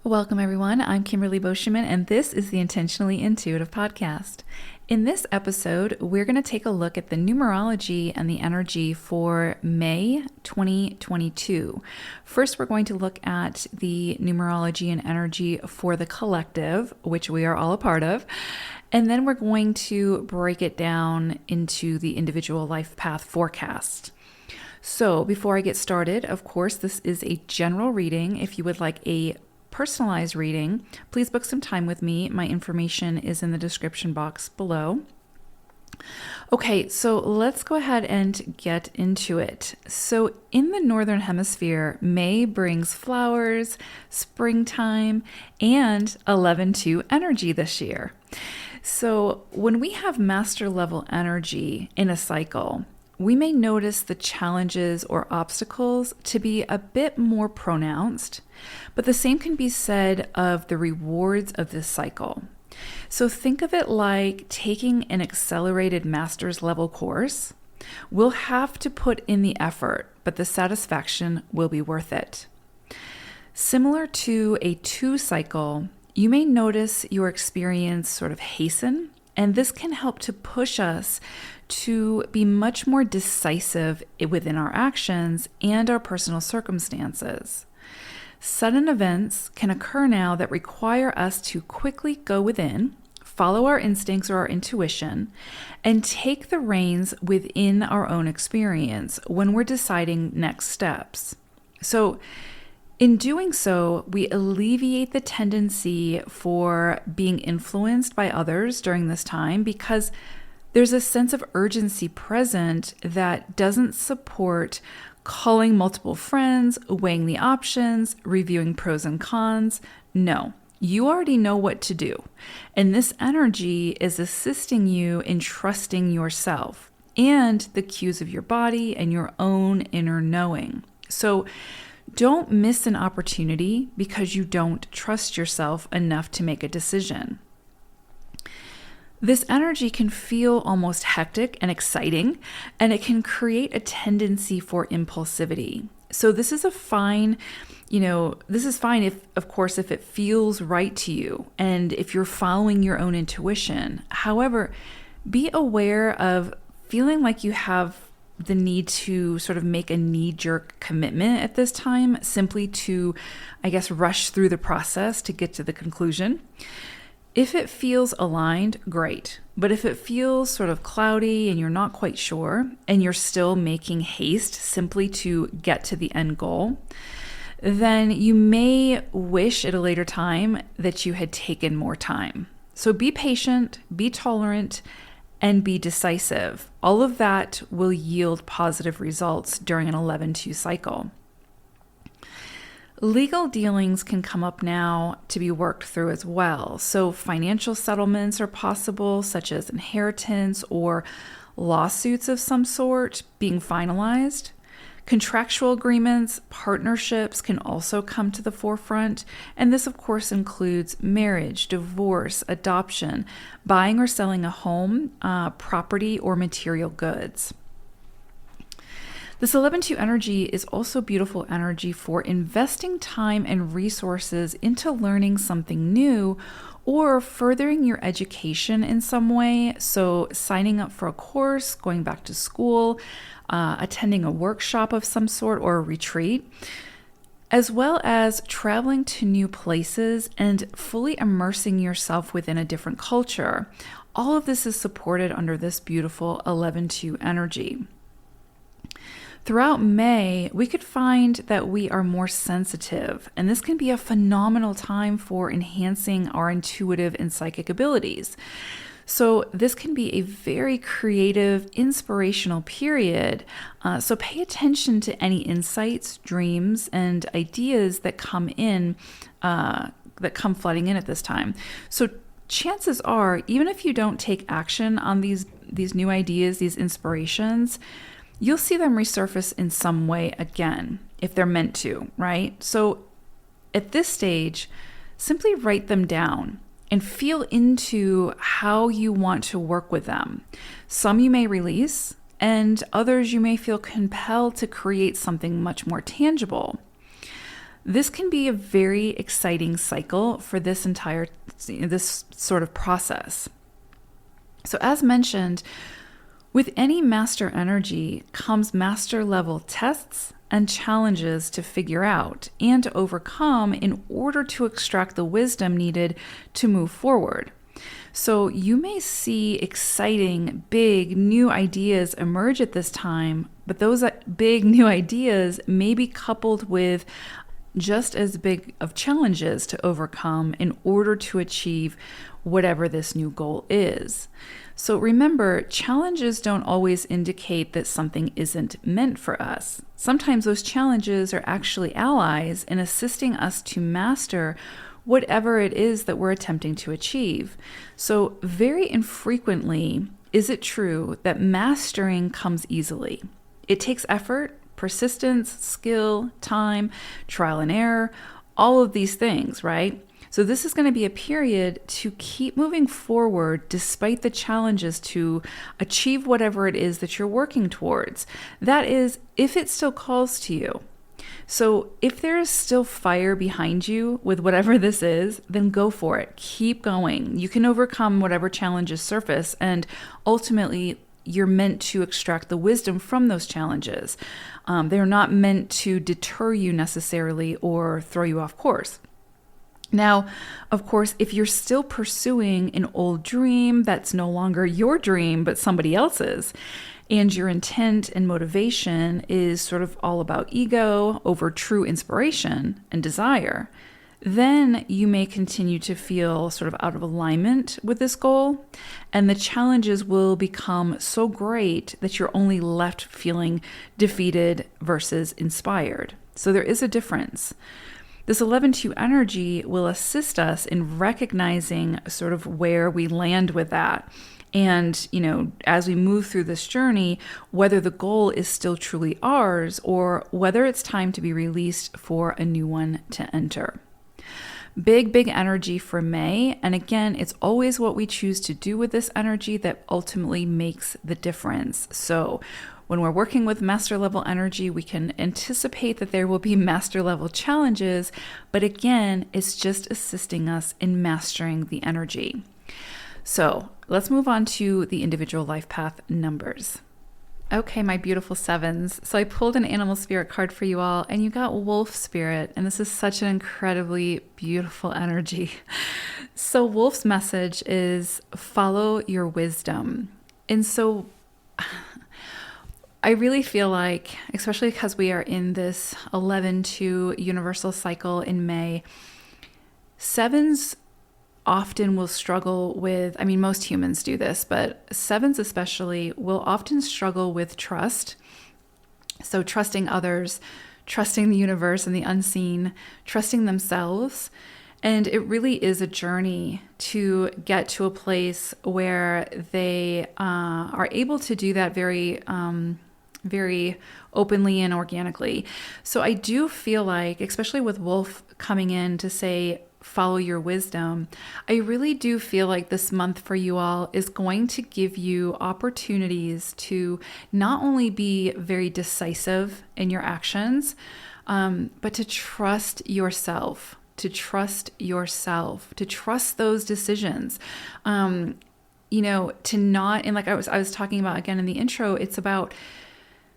Welcome, everyone. I'm Kimberly Boscheman, and this is the Intentionally Intuitive Podcast. In this episode, we're going to take a look at the numerology and the energy for May 2022. First, we're going to look at the numerology and energy for the collective, which we are all a part of. And then we're going to break it down into the individual life path forecast. So before I get started, of course, this is a general reading. If you would like a personalized reading, please book some time with me. My information is in the description box below. Okay, so let's go ahead and get into it. So in the Northern Hemisphere, May brings flowers, springtime, and 11-2 energy this year. So when we have master level energy in a cycle, we may notice the challenges or obstacles to be a bit more pronounced, but the same can be said of the rewards of this cycle. So think of it like taking an accelerated master's level course. We'll have to put in the effort, but the satisfaction will be worth it. Similar to a 2 cycle, you may notice your experience sort of hasten, and this can help to push us to be much more decisive within our actions and our personal circumstances. Sudden events can occur now that require us to quickly go within, follow our instincts or our intuition, and take the reins within our own experience when we're deciding next steps. So, in doing so, we alleviate the tendency for being influenced by others during this time because there's a sense of urgency present that doesn't support calling multiple friends, weighing the options, reviewing pros and cons. No, you already know what to do. And this energy is assisting you in trusting yourself and the cues of your body and your own inner knowing. So don't miss an opportunity because you don't trust yourself enough to make a decision. This energy can feel almost hectic and exciting, and it can create a tendency for impulsivity. So this is fine if, of course, if it feels right to you and if you're following your own intuition. However, be aware of feeling like you have the need to sort of make a knee-jerk commitment at this time, simply to, rush through the process to get to the conclusion. If it feels aligned, great. But if it feels sort of cloudy and you're not quite sure, and you're still making haste simply to get to the end goal, then you may wish at a later time that you had taken more time. So be patient, be tolerant, and be decisive. All of that will yield positive results during an 11-2 cycle. Legal dealings can come up now to be worked through as well. So financial settlements are possible, such as inheritance or lawsuits of some sort being finalized. Contractual agreements, partnerships can also come to the forefront. And this, of course, includes marriage, divorce, adoption, buying or selling a home, property, or material goods. This 11-2 energy is also beautiful energy for investing time and resources into learning something new or furthering your education in some way. So signing up for a course, going back to school, attending a workshop of some sort or a retreat, as well as traveling to new places and fully immersing yourself within a different culture. All of this is supported under this beautiful 11-2 energy. Throughout May, we could find that we are more sensitive, and this can be a phenomenal time for enhancing our intuitive and psychic abilities. So this can be a very creative, inspirational period. So pay attention to any insights, dreams, and ideas that come flooding in at this time. So chances are, even if you don't take action on these new ideas, these inspirations, you'll see them resurface in some way again, if they're meant to, right? So at this stage, simply write them down and feel into how you want to work with them. Some you may release, and others you may feel compelled to create something much more tangible. This can be a very exciting cycle for this sort of process. So as mentioned, with any master energy comes master level tests and challenges to figure out and to overcome in order to extract the wisdom needed to move forward. So you may see exciting, big, new ideas emerge at this time, but those big new ideas may be coupled with just as big of challenges to overcome in order to achieve whatever this new goal is. So remember, challenges don't always indicate that something isn't meant for us. Sometimes those challenges are actually allies in assisting us to master whatever it is that we're attempting to achieve. So very infrequently is it true that mastering comes easily. It takes effort, persistence, skill, time, trial and error, all of these things, right? So this is going to be a period to keep moving forward despite the challenges to achieve whatever it is that you're working towards. That is, if it still calls to you. So if there is still fire behind you with whatever this is, then go for it. Keep going. You can overcome whatever challenges surface, and ultimately you're meant to extract the wisdom from those challenges. They're not meant to deter you necessarily or throw you off course. Now, of course, if you're still pursuing an old dream that's no longer your dream, but somebody else's, and your intent and motivation is sort of all about ego over true inspiration and desire, then you may continue to feel sort of out of alignment with this goal, and the challenges will become so great that you're only left feeling defeated versus inspired. So there is a difference. This 11-2 energy will assist us in recognizing sort of where we land with that. And, as we move through this journey, whether the goal is still truly ours or whether it's time to be released for a new one to enter. Big energy for May. And again, it's always what we choose to do with this energy that ultimately makes the difference. So when we're working with master level energy, we can anticipate that there will be master level challenges, but again, it's just assisting us in mastering the energy. So let's move on to the individual life path numbers. Okay, my beautiful sevens. So I pulled an animal spirit card for you all, and you got wolf spirit, and this is such an incredibly beautiful energy. So wolf's message is follow your wisdom. And so I really feel like, especially because we are in this 11-2 universal cycle in May, sevens often will struggle with, most humans do this, but sevens especially will often struggle with trust. So trusting others, trusting the universe and the unseen, trusting themselves. And it really is a journey to get to a place where they are able to do that very openly and organically. So I do feel like, especially with Wolf coming in to say, follow your wisdom, I really do feel like this month for you all is going to give you opportunities to not only be very decisive in your actions, but to trust yourself, to trust those decisions. To not, and like I was talking about again in the intro, it's about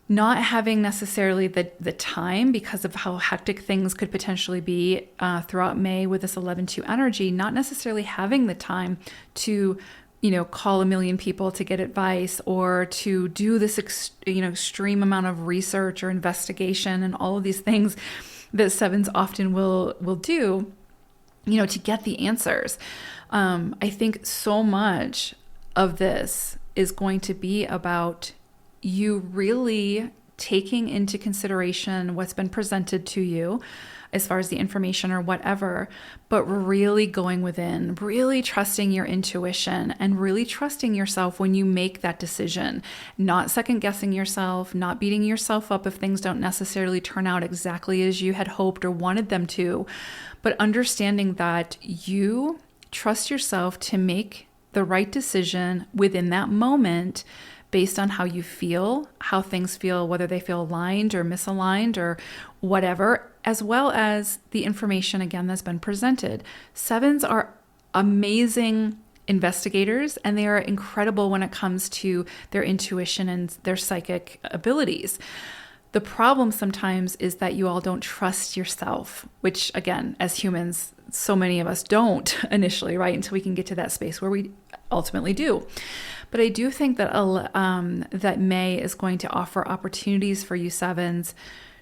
not having necessarily the time because of how hectic things could potentially be throughout May with this 11-2 energy, not necessarily having the time to, call a million people to get advice or to do this, extreme amount of research or investigation and all of these things that sevens often will do, to get the answers. I think so much of this is going to be about you really taking into consideration what's been presented to you as far as the information or whatever, but really going within, really trusting your intuition and really trusting yourself when you make that decision, not second guessing yourself, not beating yourself up if things don't necessarily turn out exactly as you had hoped or wanted them to, but understanding that you trust yourself to make the right decision within that moment based on how you feel, how things feel, whether they feel aligned or misaligned or whatever, as well as the information, again, that's been presented. Sevens are amazing investigators, and they are incredible when it comes to their intuition and their psychic abilities. The problem sometimes is that you all don't trust yourself, which again, as humans, so many of us don't initially, right? Until we can get to that space where we ultimately do. But I do think that that May is going to offer opportunities for you sevens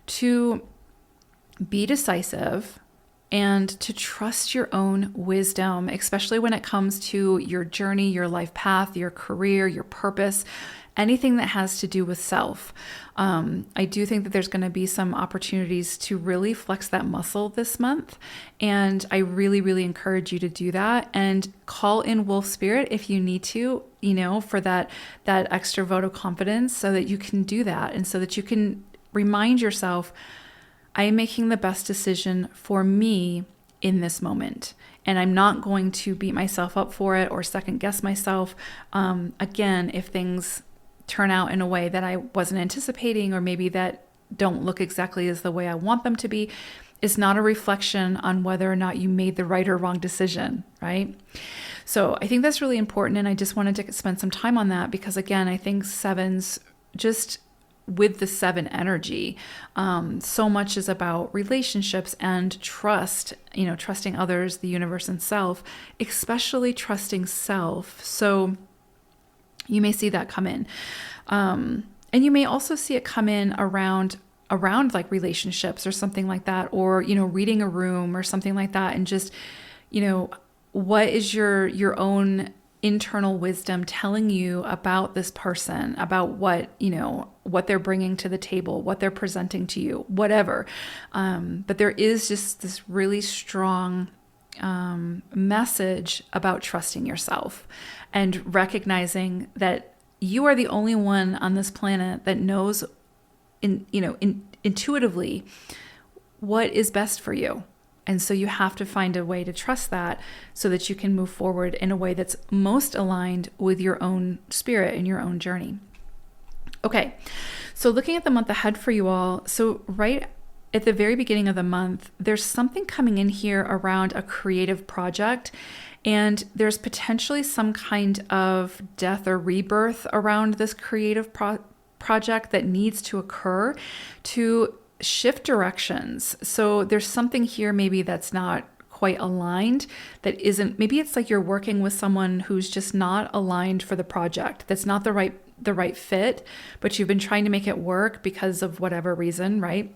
to be decisive and to trust your own wisdom, especially when it comes to your journey, your life path, your career, your purpose, anything that has to do with self. I do think that there's going to be some opportunities to really flex that muscle this month. And I really, really encourage you to do that and call in wolf spirit if you need to, for that extra vote of confidence so that you can do that. And so that you can remind yourself, I am making the best decision for me in this moment. And I'm not going to beat myself up for it or second guess myself. Again, if things turn out in a way that I wasn't anticipating, or maybe that don't look exactly as the way I want them to be, it's not a reflection on whether or not you made the right or wrong decision, right? So I think that's really important. And I just wanted to spend some time on that because, again, I think sevens, just with the 7 energy, so much is about relationships and trust, trusting others, the universe, and self, especially trusting self. So you may see that come in. And you may also see it come in around like relationships or something like that, or, reading a room or something like that. And just, what is your own internal wisdom telling you about this person, about what they're bringing to the table, what they're presenting to you, whatever. But there is just this really strong message about trusting yourself and recognizing that you are the only one on this planet that knows intuitively what is best for you. And so you have to find a way to trust that so that you can move forward in a way that's most aligned with your own spirit and your own journey. Okay, so looking at the month ahead for you all, so right at the very beginning of the month, there's something coming in here around a creative project, and there's potentially some kind of death or rebirth around this creative project that needs to occur to shift directions. So there's something here maybe that's not quite aligned, that isn't, maybe it's like you're working with someone who's just not aligned for the project, that's not the right fit, but you've been trying to make it work because of whatever reason, right?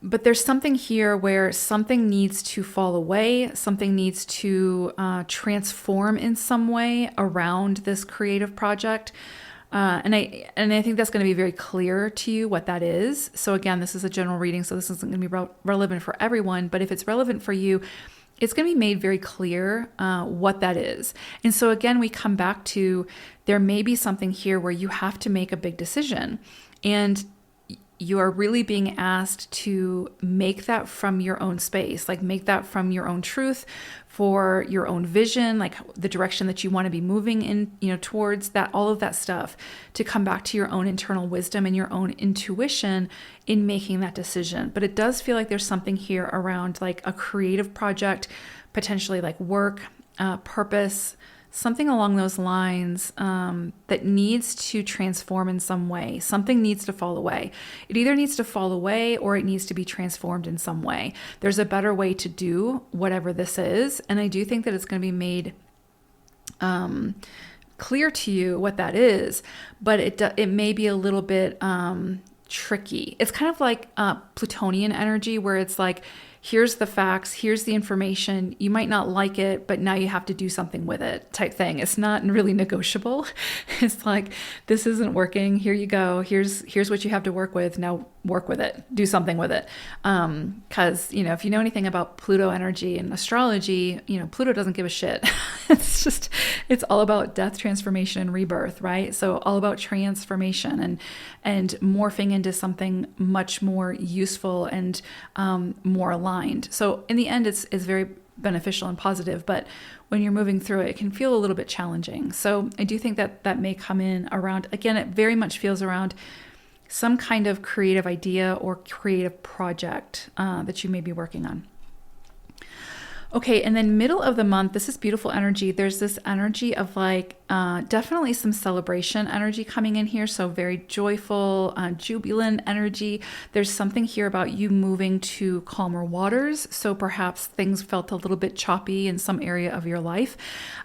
But there's something here where something needs to fall away, something needs to transform in some way around this creative project. And I think that's going to be very clear to you what that is. So again, this is a general reading, so this isn't going to be relevant for everyone. But if it's relevant for you, it's going to be made very clear what that is. And so again, we come back to there may be something here where you have to make a big decision. And you are really being asked to make that from your own space, like make that from your own truth, for your own vision, like the direction that you want to be moving in, towards that, all of that stuff, to come back to your own internal wisdom and your own intuition in making that decision. But it does feel like there's something here around like a creative project, potentially like work, purpose, something along those lines that needs to transform in some way. Something needs to fall away. It either needs to fall away or it needs to be transformed in some way. There's a better way to do whatever this is. And I do think that it's going to be made clear to you what that is, but it may be a little bit tricky. It's kind of like Plutonian energy, where it's like, here's the facts, here's the information, you might not like it, but now you have to do something with it type thing. It's not really negotiable. It's like, this isn't working, here you go, here's what you have to work with, now work with it, do something with it. Because, if you know anything about Pluto energy and astrology, Pluto doesn't give a shit. It's all about death, transformation, and rebirth, right? So all about transformation and morphing into something much more useful and more aligned aligned. So in the end, it's very beneficial and positive, but when you're moving through it, it can feel a little bit challenging. So I do think that may come in around, again, it very much feels around some kind of creative idea or creative project that you may be working on. Okay, and then middle of the month, this is beautiful energy. There's this energy of like definitely some celebration energy coming in here. So very joyful, jubilant energy. There's something here about you moving to calmer waters. So perhaps things felt a little bit choppy in some area of your life.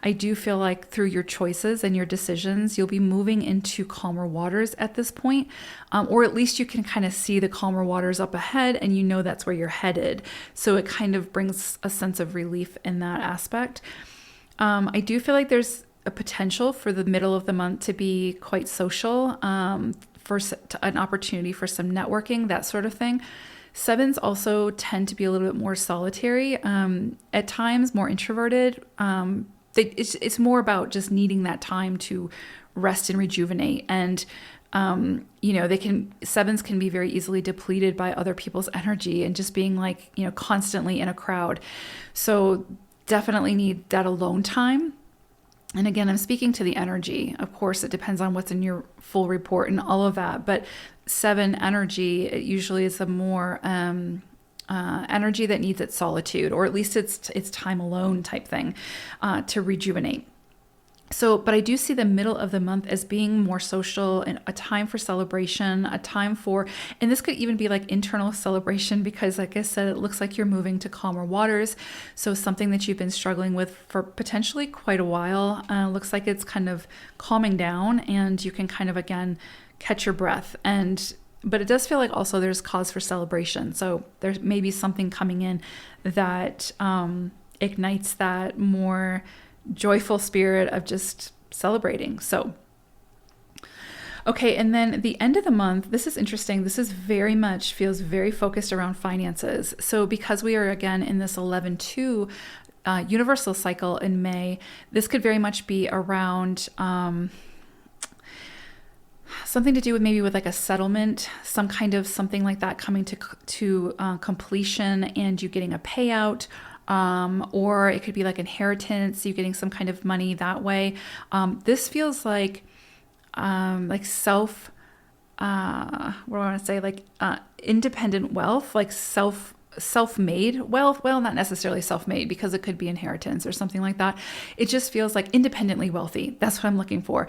I do feel like through your choices and your decisions, you'll be moving into calmer waters at this point. Or at least you can kind of see the calmer waters up ahead and you know that's where you're headed. So it kind of brings a sense of relief in that aspect. I do feel like there's a potential for the middle of the month to be quite social, for an opportunity for some networking, that sort of thing. Sevens also tend to be a little bit more solitary, at times more introverted. It's more about just needing that time to rest and rejuvenate. And sevens can be very easily depleted by other people's energy and just being like, constantly in a crowd. So definitely need that alone time. And again, I'm speaking to the energy. Of course, it depends on what's in your full report and all of that. But 7 energy, it usually is a more energy that needs its solitude, or at least it's time alone type thing to rejuvenate. So, but I do see the middle of the month as being more social and a time for celebration, a time for, and this could even be like internal celebration because like I said, it looks like you're moving to calmer waters. So something that you've been struggling with for potentially quite a while, looks like it's kind of calming down and you can kind of, again, catch your breath. But it does feel like also there's cause for celebration. So there may be something coming in that ignites that more joyful spirit of just celebrating. So, okay. And then the end of the month, this is interesting. This is very much feels very focused around finances. So because we are again in this 11-2 universal cycle in May, this could very much be around something to do with maybe with like a settlement, some kind of something like that coming to completion and you getting a payout. Or it could be like inheritance, you getting some kind of money that way. This feels like independent wealth, like self-made wealth. Well, not necessarily self-made because it could be inheritance or something like that. It just feels like independently wealthy. That's what I'm looking for.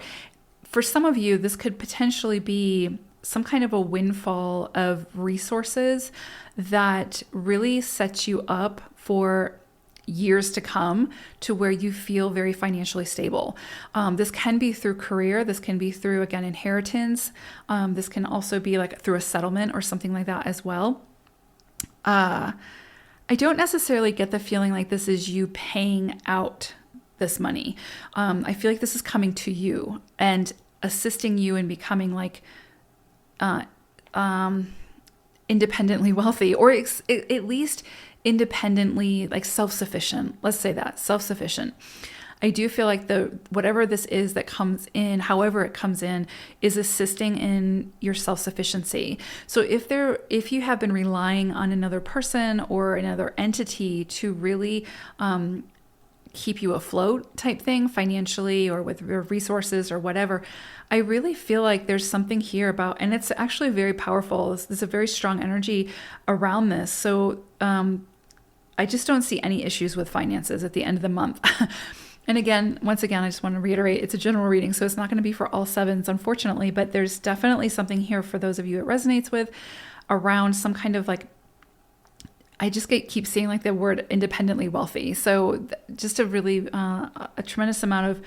For some of you, this could potentially be some kind of a windfall of resources that really sets you up for years to come to where you feel very financially stable. This can be through career. This can be through, again, inheritance. This can also be like through a settlement or something like that as well. I don't necessarily get the feeling like this is you paying out this money. I feel like this is coming to you and assisting you in becoming like independently wealthy, or at least independently like self-sufficient. Let's say that, self-sufficient. I do feel like whatever this is that comes in, however it comes in, is assisting in your self-sufficiency. So if you have been relying on another person or another entity to really keep you afloat type thing financially or with your resources or whatever, I really feel like there's something here about, and it's actually very powerful. There's a very strong energy around this. So I just don't see any issues with finances at the end of the month. And again, once again, I just want to reiterate, it's a general reading, so it's not going to be for all sevens, unfortunately, but there's definitely something here for those of you it resonates with around some kind of like, I just keep seeing like the word independently wealthy. So just a really, a tremendous amount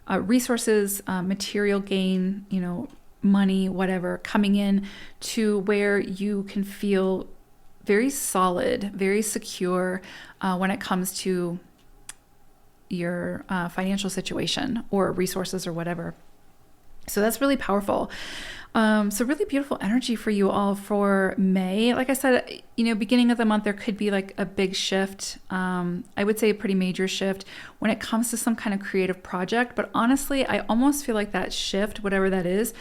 of resources, material gain, money, whatever, coming in to where you can feel very solid, very secure when it comes to your financial situation or resources or whatever. So that's really powerful. So really beautiful energy for you all for May. Like I said, beginning of the month, there could be like a big shift. I would say a pretty major shift when it comes to some kind of creative project. But honestly, I almost feel like that shift, whatever that is,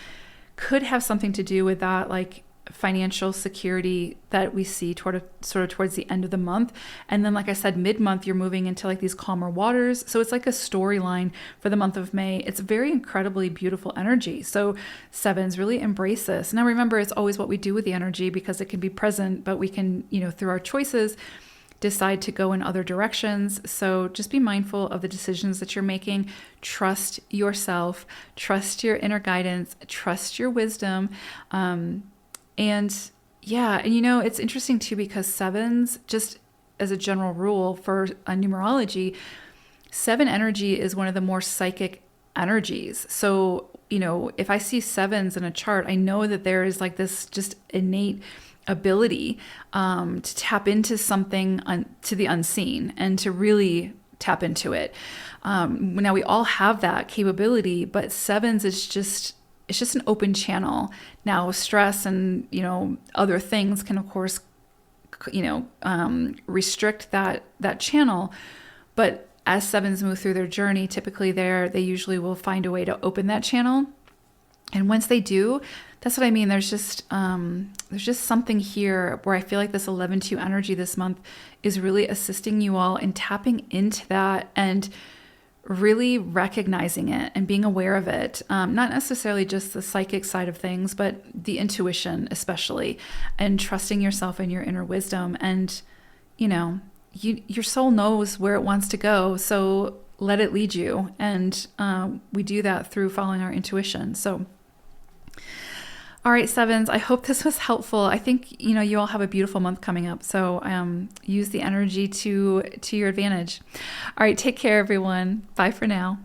could have something to do with that, like financial security that we see sort of towards the end of the month. And then, like I said, mid-month, you're moving into like these calmer waters. So it's like a storyline for the month of May. It's very incredibly beautiful energy. So sevens, really embrace this. Now, remember, it's always what we do with the energy, because it can be present, but we can, through our choices, decide to go in other directions. So just be mindful of the decisions that you're making. Trust yourself, trust your inner guidance, trust your wisdom. And it's interesting too, because sevens, just as a general rule for numerology, seven energy is one of the more psychic energies. So, if I see sevens in a chart, I know that there is like this just innate ability to tap into something, to the unseen, and to really tap into it. Now we all have that capability, but sevens is just, it's just an open channel. Now stress and, other things can of course, restrict that channel. But as sevens move through their journey, typically they usually will find a way to open that channel. And once they do, that's what I mean. There's just something here where I feel like this 11-2 energy this month is really assisting you all in tapping into that and really recognizing it and being aware of it. Not necessarily just the psychic side of things, but the intuition especially, and trusting yourself and your inner wisdom. And, your soul knows where it wants to go. So let it lead you. And we do that through following our intuition. So all right, sevens, I hope this was helpful. I think, you all have a beautiful month coming up. So use the energy to your advantage. All right, take care, everyone. Bye for now.